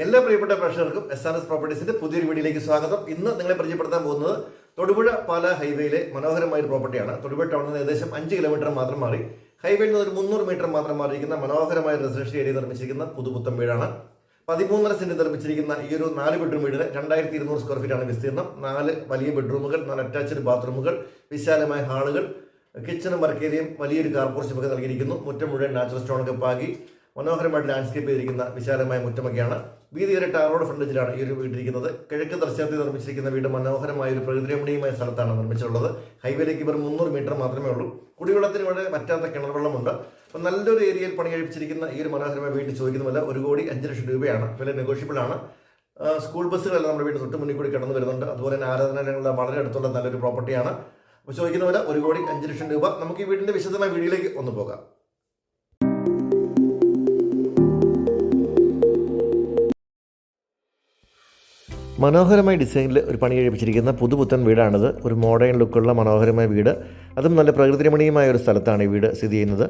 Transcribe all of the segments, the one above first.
എല്ലാ പ്രിയപ്പെട്ട പ്രേക്ഷകർക്കും SRS പ്രോപ്പർട്ടീസിന്റെ പുതിയൊരു വീഡിയോയിലേക്ക് സ്വാഗതം. ഇന്ന് നിങ്ങളെ പരിചയപ്പെടുത്താൻ പോകുന്നത് തൊടുപുഴ പാല ഹൈവേയിലെ മനോഹരമായ ഒരു പ്രോപ്പർട്ടിയാണ്. തൊടുപുഴ ടൗണിൽ നിന്ന് ഏകദേശം 5 കിലോമീറ്റർ മാത്രം മാറി ഹൈവേയിൽ നിന്ന് ഒരു 300 മീറ്റർ മാത്രം മാറിയിരിക്കുന്ന മനോഹരമായ റെസിഡൻഷ്യൽ ഏരിയ നിർമ്മിച്ചിരിക്കുന്ന പുതുപുത്തൻ വീടാണ്. 13.5 സെന്റ് നിർമ്മിച്ചിരിക്കുന്ന ഈ ഒരു 4 ബെഡ്റൂം വീടിന് 2200 സ്ക്വയർ ഫീറ്റ് ആണ് വിസ്തീർണം. 4 വലിയ ബെഡ്റൂമുകൾ, 4 അറ്റാച്ച്ഡ് ബാത്റൂമുകൾ, വിശാലമായ ഹാളുകൾ, കിച്ചണും വർക്ക് ഏരിയയും വലിയൊരു കാർ പോർച്ചും ഒക്കെ നൽകിയിരിക്കുന്നു. മുറ്റം മുഴുവൻ നാച്ചുറൽ സ്റ്റോണൊക്കെ പാകി മനോഹരമായിട്ട് ലാൻഡ്സ്കേപ്പ് ചെയ്തിരിക്കുന്ന വിശാലമായ മുറ്റമൊക്കെയാണ്. വീതിയേറെ ടാറോഡ് ഫ്രണ്ടേജിലാണ് ഈ ഒരു വീട്ടിരിക്കുന്നത്. കിഴക്ക് ദർശനത്തിൽ നിർമ്മിച്ചിരിക്കുന്ന വീട് മനോഹരമായ ഒരു പ്രകൃതിരമണീയമായ സ്ഥലത്താണ് നിർമ്മിച്ചിട്ടുള്ളത്. ഹൈവേയിലേക്ക് ഇവർ 300 മീറ്റർ മാത്രമേ ഉള്ളൂ. കുടിവെള്ളത്തിന് ഇവിടെ മറ്റാത്ത കിണർ വെള്ളമുണ്ട്. അപ്പം നല്ലൊരു ഏരിയയിൽ പണി കഴിപ്പിച്ചിരിക്കുന്ന ഈ ഒരു മനോഹരമായ വീട്ടിൽ ചോദിക്കുന്ന വില 1,05,00,000 രൂപയാണ്. വില നെഗോഷ്യബിൾ ആണ്. സ്കൂൾ ബസ്സുകളെല്ലാം നമ്മുടെ വീട്ടിൽ തൊട്ട് മുന്നിൽ കൂടി കടന്നു വരുന്നുണ്ട്. അതുപോലെ തന്നെ ആരാധനാലയങ്ങളുടെ വളരെ അടുത്തുള്ള നല്ലൊരു പ്രോപ്പർട്ടിയാണ്. അപ്പോൾ ചോദിക്കുന്ന വില 1,05,00,000 രൂപ. നമുക്ക് ഈ വീടിന്റെ വിശദമായ വീഡിയോയിലേക്ക് ഒന്ന് പോകാം. മനോഹരമായ ഡിസൈനിൽ ഒരു പണി കഴിപ്പിച്ചിരിക്കുന്ന പുതുപുത്തൻ വീടാണിത്. ഒരു മോഡേൺ ലുക്കുള്ള മനോഹരമായ വീട്, അതും നല്ല പ്രകൃതിരമണീയമായ ഒരു സ്ഥലത്താണ് ഈ വീട് സ്ഥിതി ചെയ്യുന്നത്.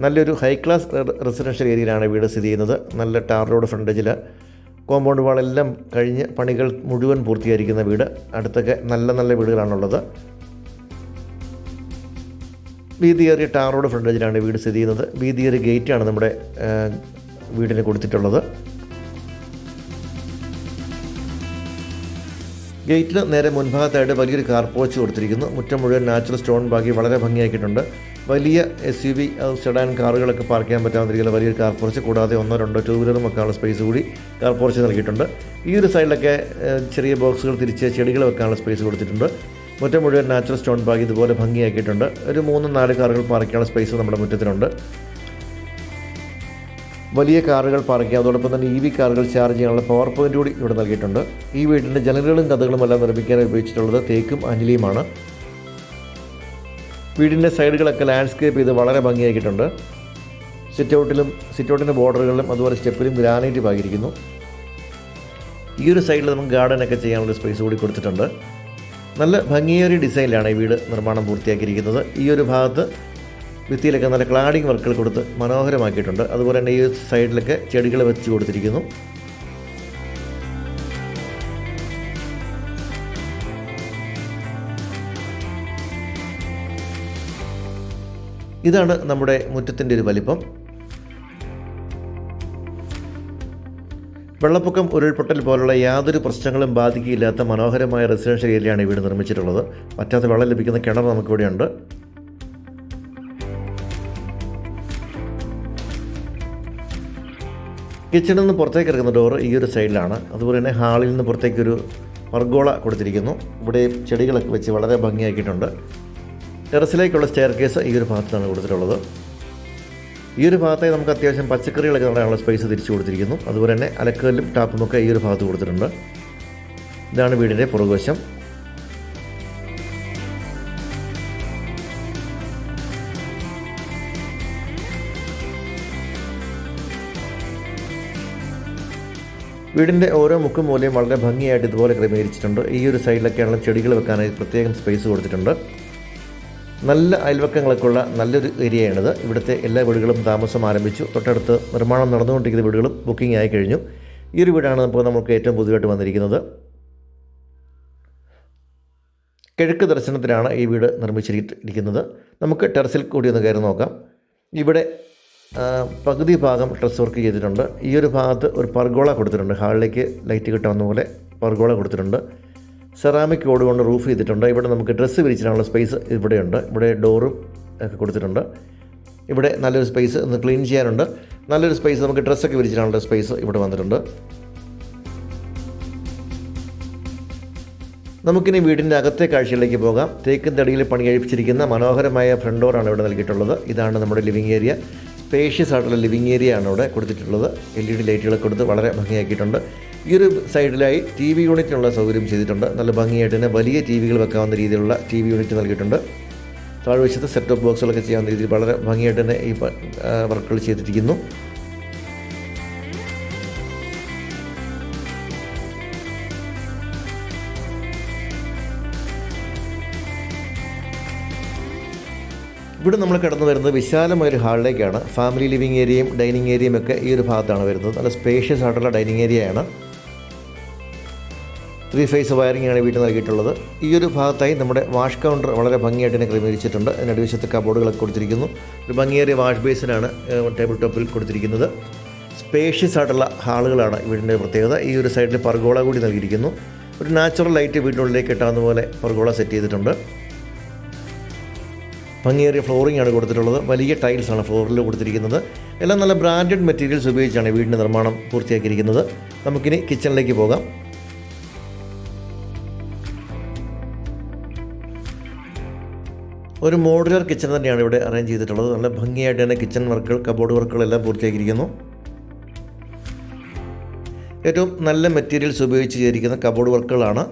നല്ലൊരു ഹൈ ക്ലാസ് റെസിഡൻഷ്യൽ ഏരിയയിലാണ് വീട് സ്ഥിതി ചെയ്യുന്നത്. നല്ല ടാർ റോഡ് ഫ്രണ്ടേജിൽ കോമ്പൗണ്ട് വാളെല്ലാം കഴിഞ്ഞ് പണികൾ മുഴുവൻ പൂർത്തീകരിക്കുന്ന വീട്. അടുത്തൊക്കെ നല്ല നല്ല വീടുകളാണുള്ളത്. വീതിയേറിയ ടാർ റോഡ് ഫ്രണ്ടേജിലാണ് വീട് സ്ഥിതി ചെയ്യുന്നത്. വീതിയേറിയ ഗേറ്റാണ് നമ്മുടെ വീടിന് കൊടുത്തിട്ടുള്ളത്. ഗേറ്റിന് നേരെ മുൻഭാഗത്തായിട്ട് വലിയൊരു കാർ പോർച്ച് കൊടുത്തിരിക്കുന്നു. മുറ്റം മുഴുവൻ നാച്ചുറൽ സ്റ്റോൺ ബാക്കി വളരെ ഭംഗിയാക്കിയിട്ടുണ്ട്. വലിയ SUV സെഡാൻ കാറുകളൊക്കെ പാർക്ക് ചെയ്യാൻ പറ്റാവുന്ന രീതിയിലുള്ള വലിയൊരു കാർ പോർച്ച്, കൂടാതെ 1-2 ടൂ വീലറും വെക്കാനുള്ള സ്പേസ് കൂടി കാർ പോർച്ച് നൽകിയിട്ടുണ്ട്. ഈ ഒരു സൈഡിലൊക്കെ ചെറിയ ബോക്സുകൾ തിരിച്ച് ചെടികൾ വെക്കാനുള്ള സ്പേസ് കൊടുത്തിട്ടുണ്ട്. മുറ്റം മുഴുവൻ നാച്ചുറൽ സ്റ്റോൺ ബാക്കി ഇതുപോലെ ഭംഗിയാക്കിയിട്ടുണ്ട്. ഒരു 3-4 കാറുകൾ പാർക്ക് ചെയ്യാനുള്ള സ്പേസ് നമ്മുടെ മുറ്റത്തിനുണ്ട്. വലിയ കാറുകൾ പാർക്ക് ചെയ്യാം. അതോടൊപ്പം തന്നെ EV കാറുകൾ ചാർജ് ചെയ്യാനുള്ള പവർ പോയിന്റ് കൂടി ഇവിടെ നൽകിയിട്ടുണ്ട്. ഈ വീടിൻ്റെ ജനലുകളും കഥകളും എല്ലാം നിർമ്മിക്കാൻ ഉപയോഗിച്ചിട്ടുള്ളത് തേക്കും അഞ്ഞിലിയുമാണ്. വീടിൻ്റെ സൈഡുകളൊക്കെ ലാൻഡ്സ്കേപ്പ് ചെയ്ത് വളരെ ഭംഗിയാക്കിയിട്ടുണ്ട്. സിറ്റൗട്ടിൻ്റെ ബോർഡറുകളിലും അതുപോലെ സ്റ്റെപ്പിലും ഗ്രാനൈറ്റ് പാകിയിരിക്കുന്നു. ഈ ഒരു സൈഡിൽ നമുക്ക് ഗാർഡനൊക്കെ ചെയ്യാനുള്ള സ്പേസ് കൂടി കൊടുത്തിട്ടുണ്ട്. നല്ല ഭംഗിയേറിയ ഡിസൈനിലാണ് ഈ വീട് നിർമ്മാണം പൂർത്തിയാക്കിയിരിക്കുന്നത്. ഈ ഒരു ഭാഗത്ത് ഭിത്തിയിലൊക്കെ നല്ല ക്ലാഡിങ് വർക്കുകൾ കൊടുത്ത് മനോഹരമാക്കിയിട്ടുണ്ട്. അതുപോലെ തന്നെ ഈ സൈഡിലൊക്കെ ചെടികൾ വെച്ച് കൊടുത്തിരിക്കുന്നു. ഇതാണ് നമ്മുടെ മുറ്റത്തിൻ്റെ ഒരു വലിപ്പം. വെള്ളപ്പൊക്കം, ഉരുൾപൊട്ടൽ പോലുള്ള യാതൊരു പ്രശ്നങ്ങളും ബാധിക്കില്ലാത്ത മനോഹരമായ റെസിഡൻഷ്യൽ ഏരിയയാണ് ഈ വീട് നിർമ്മിച്ചിട്ടുള്ളത്. പറ്റാത്ത വെള്ളം ലഭിക്കുന്ന കിണർ നമുക്കിവിടെയുണ്ട്. കിച്ചണിൽ നിന്ന് പുറത്തേക്ക് ഇറങ്ങുന്ന ഡോറ് ഈ ഒരു സൈഡിലാണ്. അതുപോലെ തന്നെ ഹാളിൽ നിന്ന് പുറത്തേക്കൊരു പർഗോള കൊടുത്തിരിക്കുന്നു. ഇവിടെ ചെടികളൊക്കെ വെച്ച് വളരെ ഭംഗിയാക്കിയിട്ടുണ്ട്. ടെറസിലേക്കുള്ള സ്റ്റെയർ കേസ് ഈ ഒരു ഭാഗത്താണ് കൊടുത്തിട്ടുള്ളത്. ഈ ഒരു ഭാഗത്തായി നമുക്ക് അത്യാവശ്യം പച്ചക്കറികളൊക്കെ നടാനുള്ള സ്പേസ് തിരിച്ചു കൊടുത്തിരിക്കുന്നു. അതുപോലെ തന്നെ അലക്കല്ലും ടാപ്പുമൊക്കെ ഈ ഒരു ഭാഗത്ത് കൊടുത്തിട്ടുണ്ട്. ഇതാണ് വീടിൻ്റെ പുറകുവശം. വീടിൻ്റെ ഓരോ മുക്കും മൂലയും വളരെ ഭംഗിയായിട്ട് ഇതുപോലെ ക്രമീകരിച്ചിട്ടുണ്ട്. ഈ ഒരു സൈഡിലൊക്കെയാണ് ചെടികൾ വെക്കാനായി പ്രത്യേകം സ്പേസ് കൊടുത്തിട്ടുണ്ട്. നല്ല അയൽവക്കങ്ങളൊക്കെ ഉള്ള നല്ലൊരു ഏരിയയാണിത്. ഇവിടുത്തെ എല്ലാ വീടുകളും താമസം ആരംഭിച്ചു. തൊട്ടടുത്ത് നിർമ്മാണം നടന്നുകൊണ്ടിരിക്കുന്ന വീടുകളും ബുക്കിംഗ് ആയി കഴിഞ്ഞു. ഈ ഒരു വീടാണ് ഇപ്പോൾ നമുക്ക് ഏറ്റവും പുതുതായിട്ട് വന്നിരിക്കുന്നത്. കിഴക്ക് ദർശനത്തിലാണ് ഈ വീട് നിർമ്മിച്ചിരിക്കുന്നത്. നമുക്ക് ടെറസിൽ കൂടി ഒന്ന് കയറി നോക്കാം. ഇവിടെ പകുതി ഭാഗം ഡ്രസ് വർക്ക് ചെയ്തിട്ടുണ്ട്. ഈ ഒരു ഭാഗത്ത് ഒരു പർഗോള കൊടുത്തിട്ടുണ്ട്. ഹാളിലേക്ക് ലൈറ്റ് കിട്ടാവുന്ന പോലെ പർഗോള കൊടുത്തിട്ടുണ്ട്. സെറാമിക് ഓട് കൊണ്ട് റൂഫ് ചെയ്തിട്ടുണ്ട്. ഇവിടെ നമുക്ക് ഡ്രസ്സ് വിരിച്ചിടാനുള്ള സ്പേസ് ഇവിടെയുണ്ട്. ഇവിടെ ഡോറും ഒക്കെ കൊടുത്തിട്ടുണ്ട്. ഇവിടെ നല്ലൊരു സ്പേസ് ഒന്ന് ക്ലീൻ ചെയ്യാനുണ്ട്. നല്ലൊരു സ്പേസ് നമുക്ക് ഡ്രസ്സൊക്കെ വിരിച്ചിടാനുള്ള സ്പേസ് ഇവിടെ വന്നിട്ടുണ്ട്. നമുക്കിനി വീടിൻ്റെ അകത്തെ കാഴ്ചയിലേക്ക് പോകാം. തേക്കിൻ തടിയിൽ പണി കഴിപ്പിച്ചിരിക്കുന്ന മനോഹരമായ ഫ്രണ്ട് ഡോറാണ് ഇവിടെ നൽകിയിട്ടുള്ളത്. ഇതാണ് നമ്മുടെ ലിവിങ് ഏരിയ. സ്പേഷ്യസ് ആയിട്ടുള്ള ലിവിങ് ഏരിയ ആണ് ഇവിടെ കൊടുത്തിട്ടുള്ളത്. LED ലൈറ്റുകളൊക്കെ കൊടുത്ത് വളരെ ഭംഗിയാക്കിയിട്ടുണ്ട്. ഈ ഒരു സൈഡിലായി TV യൂണിറ്റിനുള്ള സൗകര്യം ചെയ്തിട്ടുണ്ട്. നല്ല ഭംഗിയായിട്ട് തന്നെ വലിയ TVകൾ വെക്കാവുന്ന രീതിയിലുള്ള TV യൂണിറ്റ് നൽകിയിട്ടുണ്ട്. താഴ്വശത്ത് സെറ്റ് ഓഫ് ബോക്സുകളൊക്കെ ചെയ്യാവുന്ന രീതിയിൽ വളരെ ഭംഗിയായിട്ട് തന്നെ ഈ വർക്കുകൾ ചെയ്തിരിക്കുന്നു. ഇവിടെ നമ്മൾ കടന്നു വരുന്നത് വിശാലമായൊരു ഹാളിലേക്കാണ്. ഫാമിലി ലിവിങ് ഏരിയയും ഡൈനിങ് ഏരിയയും ഒക്കെ ഈ ഒരു ഭാഗത്താണ് വരുന്നത്. നല്ല സ്പേഷ്യസ് ആയിട്ടുള്ള ഡൈനിങ് ഏരിയയാണ്. 3 ഫേസ് വയറിംഗ് ആണ് വീട്ടിൽ നൽകിയിട്ടുള്ളത്. ഈ ഒരു ഭാഗത്തായി നമ്മുടെ വാഷ് കൗണ്ടർ വളരെ ഭംഗിയായിട്ട് തന്നെ ക്രമീകരിച്ചിട്ടുണ്ട്. അതിനടിവശത്ത് കബോർഡുകളൊക്കെ കൊടുത്തിരിക്കുന്നു. ഒരു ഭംഗിയേറിയ വാഷ് ബേസിനാണ് ടേബിൾ ടോപ്പിൽ കൊടുത്തിരിക്കുന്നത്. സ്പേഷ്യസ് ആയിട്ടുള്ള ഹാളുകളാണ് വീടിൻ്റെ പ്രത്യേകത. ഈ ഒരു സൈഡിൽ പർഗോള കൂടി നൽകിയിരിക്കുന്നു. ഒരു നാച്ചുറൽ ലൈറ്റ് വീടിനുള്ളിലേക്ക് കിട്ടാവുന്ന പോലെ പർഗോള സെറ്റ് ചെയ്തിട്ടുണ്ട്. ഭംഗിയേറിയ ഫ്ലോറിംഗ് ആണ് കൊടുത്തിട്ടുള്ളത്. വലിയ ടൈൽസാണ് ഫ്ലോറിൽ കൊടുത്തിരിക്കുന്നത്. എല്ലാം നല്ല ബ്രാൻഡഡ് മെറ്റീരിയൽസ് ഉപയോഗിച്ചാണ് വീടിൻ്റെ നിർമ്മാണം പൂർത്തിയാക്കിയിരിക്കുന്നത്. നമുക്കിനി കിച്ചണിലേക്ക് പോകാം. ഒരു മോഡുലർ കിച്ചൺ തന്നെയാണ് ഇവിടെ അറേഞ്ച് ചെയ്തിട്ടുള്ളത്. നല്ല ഭംഗിയായിട്ട് തന്നെ കിച്ചൺ വർക്കുകൾ, കബോർഡ് വർക്കുകളെല്ലാം പൂർത്തിയാക്കിയിരിക്കുന്നു. ഏറ്റവും നല്ല മെറ്റീരിയൽസ് ഉപയോഗിച്ച് ചെയ്തിരിക്കുന്ന കബോർഡ് വർക്കുകളാണ്.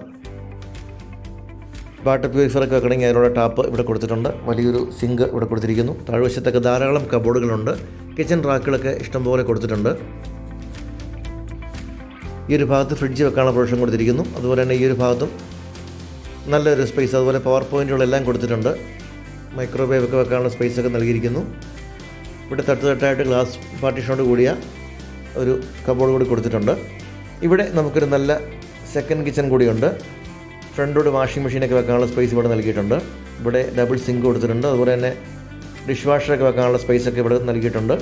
വാട്ടർ പ്യൂരിഫയറൊക്കെ വെക്കണമെങ്കിൽ അതിനുള്ള ടാപ്പ് ഇവിടെ കൊടുത്തിട്ടുണ്ട്. വലിയൊരു സിങ്ക് ഇവിടെ കൊടുത്തിരിക്കുന്നു. താഴ്വശത്തൊക്കെ ധാരാളം കബോർഡുകളുണ്ട്. കിച്ചൺ റാക്കുകളൊക്കെ ഇഷ്ടംപോലെ കൊടുത്തിട്ടുണ്ട്. ഈ ഒരു ഭാഗത്ത് ഫ്രിഡ്ജ് വെക്കാനുള്ള പ്രൊവിഷൻ കൊടുത്തിരിക്കുന്നു. അതുപോലെ തന്നെ ഈ ഒരു ഭാഗത്തും നല്ലൊരു സ്പേസ്, അതുപോലെ പവർ പോയിൻറ്റുകളെല്ലാം കൊടുത്തിട്ടുണ്ട്. മൈക്രോവേവ് ഒക്കെ വെക്കാനുള്ള സ്പേസൊക്കെ നൽകിയിരിക്കുന്നു. ഇവിടെ തട്ടായിട്ട് ഗ്ലാസ് പാർട്ടീഷനോട് കൂടിയ ഒരു കബോർഡ് കൂടി കൊടുത്തിട്ടുണ്ട്. ഇവിടെ നമുക്കൊരു നല്ല സെക്കൻഡ് കിച്ചൺ കൂടിയുണ്ട്. ഫ്രണ്ടോട് വാഷിംഗ് മെഷീനൊക്കെ വെക്കാനുള്ള സ്പേസ് ഇവിടെ നൽകിയിട്ടുണ്ട്. ഇവിടെ ഡബിൾ സിങ്ക് കൊടുത്തിട്ടുണ്ട്. അതുപോലെ തന്നെ ഡിഷ് വാഷറൊക്കെ വെക്കാനുള്ള സ്പേസൊക്കെ ഇവിടെ നൽകിയിട്ടുണ്ട്.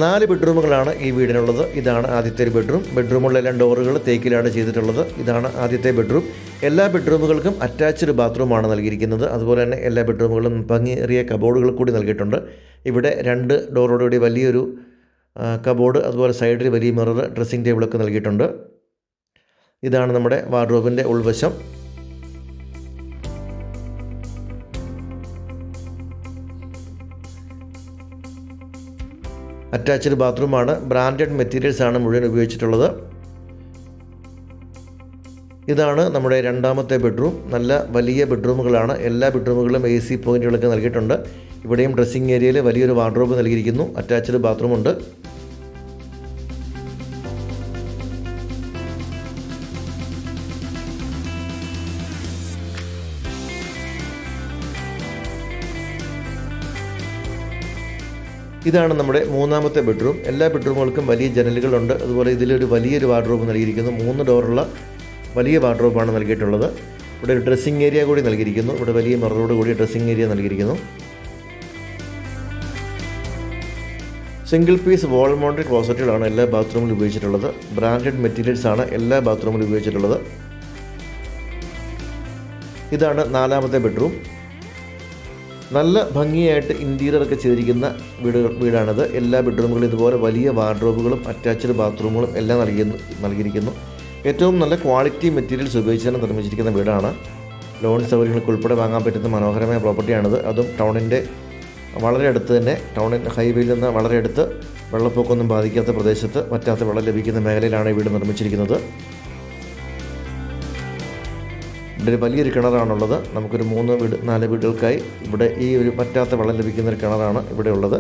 4 ബെഡ്റൂമുകളാണ് ഈ വീടിനുള്ളത്. ഇതാണ് ആദ്യത്തെ ഒരു ബെഡ്റൂം. ബെഡ്റൂമുകളിലെല്ലാം ഡോറുകൾ തേക്കിലാണ് ചെയ്തിട്ടുള്ളത്. ഇതാണ് ആദ്യത്തെ ബെഡ്റൂം. എല്ലാ ബെഡ്റൂമുകൾക്കും അറ്റാച്ച്ഡ് ബാത്റൂമാണ് നൽകിയിരിക്കുന്നത്. അതുപോലെ തന്നെ എല്ലാ ബെഡ്റൂമുകളും ഭംഗിയേറിയ കബോർഡുകൾ കൂടി നൽകിയിട്ടുണ്ട്. ഇവിടെ 2 ഡോറോടുകൂടി വലിയൊരു കബോർഡ്, അതുപോലെ സൈഡിൽ വലിയ മിറർ, ഡ്രസ്സിംഗ് ടേബിളൊക്കെ നൽകിയിട്ടുണ്ട്. ഇതാണ് നമ്മുടെ വാർഡ്രോബിൻ്റെ ഉൾവശം. അറ്റാച്ച്ഡ് ബാത്റൂമാണ്. ബ്രാൻഡഡ് മെറ്റീരിയൽസാണ് മുഴുവൻ ഉപയോഗിച്ചിട്ടുള്ളത്. ഇതാണ് നമ്മുടെ രണ്ടാമത്തെ ബെഡ്റൂം. നല്ല വലിയ ബെഡ്റൂമുകളാണ്. എല്ലാ ബെഡ്റൂമുകളിലും AC പോയിൻറ്റുകളൊക്കെ നൽകിയിട്ടുണ്ട്. ഇവിടെയും ഡ്രസ്സിംഗ് ഏരിയയിൽ വലിയൊരു വാർഡ്രോബ് നൽകിയിരിക്കുന്നു. അറ്റാച്ച്ഡ് ബാത്റൂമുണ്ട്. ഇതാണ് നമ്മുടെ മൂന്നാമത്തെ ബെഡ്റൂം. എല്ലാ ബെഡ്റൂമുകൾക്കും വലിയ ജനലുകളുണ്ട്. അതുപോലെ ഇതിലൊരു വലിയൊരു വാർഡ്രോബ് നൽകിയിരിക്കുന്നു. 3 ഡോറുള്ള വലിയ വാർഡ്രോബാണ് നൽകിയിട്ടുള്ളത്. ഇവിടെ ഒരു ഡ്രസ്സിംഗ് ഏരിയ കൂടി നൽകിയിരിക്കുന്നു. ഇവിടെ വലിയ മിററോട് കൂടി ഡ്രസ്സിംഗ് ഏരിയ നൽകിയിരിക്കുന്നു. സിംഗിൾ പീസ് വാൾ മൗണ്ടഡ് ക്ലോസറ്റുകളാണ് എല്ലാ ബാത്റൂമിലും ഉപയോഗിച്ചിട്ടുള്ളത്. ബ്രാൻഡഡ് മെറ്റീരിയൽസാണ് എല്ലാ ബാത്റൂമിലും ഉപയോഗിച്ചിട്ടുള്ളത്. ഇതാണ് 4ാമത്തെ ബെഡ്റൂം. നല്ല ഭംഗിയായിട്ട് ഇൻറ്റീരിയറൊക്കെ ചെയ്തിരിക്കുന്ന വീടാണിത്. എല്ലാ ബെഡ്റൂമുകളും ഇതുപോലെ വലിയ വാർഡ്രോബുകളും അറ്റാച്ച്ഡ് ബാത്റൂമുകളും എല്ലാം നൽകിയിരിക്കുന്നു. ഏറ്റവും നല്ല ക്വാളിറ്റി മെറ്റീരിയൽസ് ഉപയോഗിച്ചാണ് നിർമ്മിച്ചിരിക്കുന്ന വീടാണ്. ലോൺ സൗകര്യങ്ങൾക്ക് ഉൾപ്പെടെ വാങ്ങാൻ പറ്റുന്ന മനോഹരമായ പ്രോപ്പർട്ടിയാണിത്. അതും ടൗണിൻ്റെ വളരെ അടുത്ത് തന്നെ, ഹൈവേയിൽ നിന്ന് വളരെ അടുത്ത്, വെള്ളപ്പൊക്കമൊന്നും ബാധിക്കാത്ത പ്രദേശത്ത് വറ്റാത്ത വെള്ളം ലഭിക്കുന്ന മേഖലയിലാണ് ഈ വീട് നിർമ്മിച്ചിരിക്കുന്നത്. ഇവിടെ വലിയൊരു കിണറാണുള്ളത്. നമുക്കൊരു 4 വീടുകൾക്കായി ഇവിടെ ഈ ഒരു വറ്റാത്ത വെള്ളം ലഭിക്കുന്ന ഒരു കിണറാണ് ഇവിടെ ഉള്ളത്.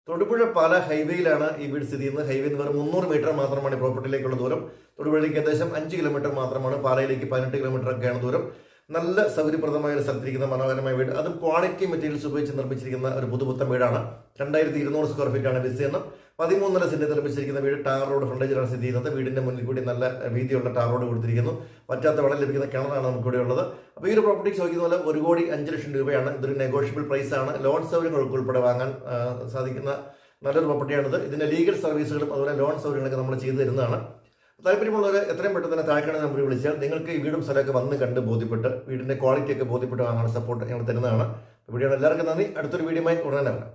തൊടുപുഴ പാല ഹൈവേയിലാണ് ഈ വീട് സ്ഥിതി ചെയ്യുന്നത്. ഹൈവേയിൽ നിന്ന് വെറും 300 മീറ്റർ മാത്രമാണ് ഈ പ്രോപ്പർട്ടിയിലേക്കുള്ള ദൂരം. തൊടുപുഴയിലേക്ക് ഏകദേശം 5 കിലോമീറ്റർ മാത്രമാണ്. പാലയിലേക്ക് 18 കിലോമീറ്റർ ഒക്കെയാണ് ദൂരം. നല്ല സൗകര്യപ്രദമായ ഒരു സ്ഥലത്തിരിക്കുന്ന മനോഹരമായ വീട്. അതും ക്വാളിറ്റി മെറ്റീരിയൽസ് ഉപയോഗിച്ച് നിർമ്മിച്ചിരിക്കുന്ന ഒരു പുതുപുത്തൻ വീടാണ്. 2200 സ്ക്വയർ ഫീറ്റാണ് വിസ്തീർണം. 13.5 സെന്റ് നിർമ്മിച്ചിരിക്കുന്ന വീട് ടാർ റോഡ് ഫ്രണ്ടേജിലാണ് സ്ഥിതി ചെയ്യുന്നത്. വീടിന്റെ മുന്നിൽ കൂടി നല്ല വീതിയുള്ള ടാർ റോഡ് കൊടുത്തിരിക്കുന്നു. വറ്റാത്ത വെള്ളം ലഭിക്കുന്ന കിണറാണ് നമുക്കിവിടെ ഉള്ളത്. അപ്പോൾ ഈ ഒരു പ്രോപ്പർട്ടി ചോദിക്കുന്ന പോലെ 1,05,00,000 രൂപയാണ്. ഇതൊരു നെഗോഷ്യബിൾ പ്രൈസ് ആണ്. ലോൺ സൗകര്യങ്ങൾക്ക് ഉൾപ്പെടെ വാങ്ങാൻ സാധിക്കുന്ന നല്ലൊരു പ്രോപ്പർട്ടിയാണിത്. ഇതിന്റെ ലീഗൽ സർവീസുകളും അതുപോലെ ലോൺ സൗകര്യങ്ങളൊക്കെ നമ്മൾ ചെയ്തു തരുന്നതാണ്. താല്പര്യമുള്ളവർ എത്രയും പെട്ടെന്ന് തന്നെ താഴെ നമ്പർ വിളിച്ചാൽ നിങ്ങൾക്ക് ഈ വീടും സ്ഥലമൊക്കെ വന്ന് കണ്ട് ബോധ്യപ്പെട്ട് വീടിന്റെ ക്വാളിറ്റി ഒക്കെ ബോധ്യപ്പെട്ട് വാങ്ങാനുള്ള സപ്പോർട്ട് ഞങ്ങൾ തരുന്നതാണ്. വീഡിയോ എല്ലാവർക്കും നന്ദി. അടുത്തൊരു വീഡിയോയുമായി ഉടനെ വരാം.